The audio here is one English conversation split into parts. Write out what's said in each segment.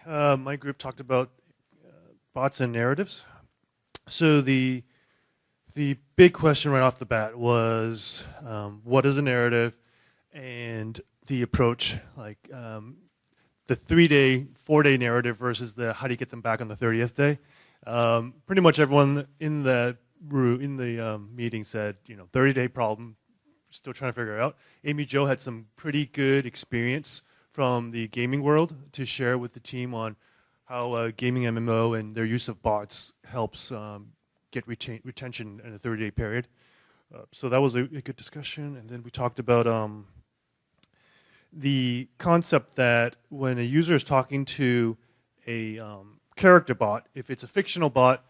My group talked about bots and narratives. So the big question right off the bat was what is a narrative, and the approach, like the 3-day, 4-day narrative versus the how do you get them back on the 30th day. Pretty much everyone in the meeting said, 30-day problem, still trying to figure it out. Amy Jo had some pretty good experience from the gaming world to share with the team on how gaming MMO and their use of bots helps get retention in a 30-day period. So that was a good discussion. And then we talked about the concept that when a user is talking to a character bot, if it's a fictional bot,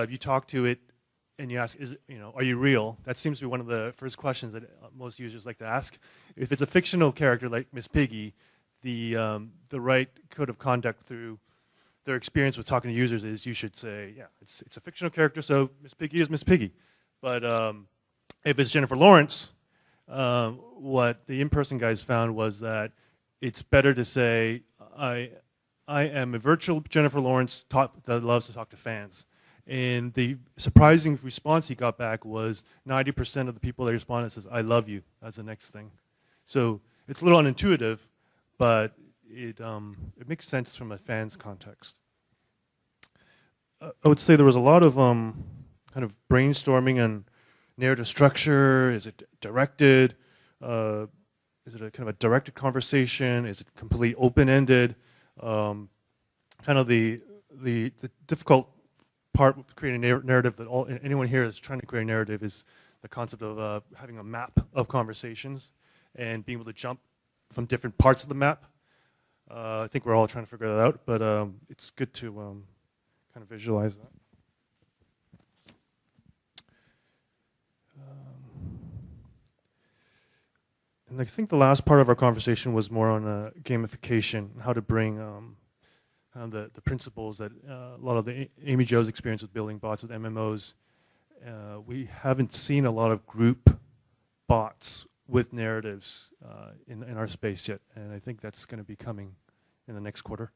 you talk to it and you ask, are you real? That seems to be one of the first questions that most users like to ask. If it's a fictional character like Miss Piggy, the right code of conduct through their experience with talking to users is you should say, yeah, it's a fictional character, so Miss Piggy is Miss Piggy. But if it's Jennifer Lawrence, what the in-person guys found was that it's better to say, I am a virtual Jennifer Lawrence that loves to talk to fans. And the surprising response he got back was 90% of the people that responded says, I love you, as the next thing. So it's a little unintuitive, but it makes sense from a fan's context. I would say there was a lot of kind of brainstorming and narrative structure. Is it directed? Is it a kind of a directed conversation? Is it completely open-ended? Kind of the difficult part of creating a narrative that anyone here is trying to create a narrative is the concept of having a map of conversations and being able to jump from different parts of the map. I think we're all trying to figure that out, but it's good to kind of visualize that. And I think the last part of our conversation was more on gamification, how to bring the principles that a lot of the Amy Jo's experience with building bots with MMOs. We haven't seen a lot of group bots with narratives in our space yet, and I think that's going to be coming in the next quarter.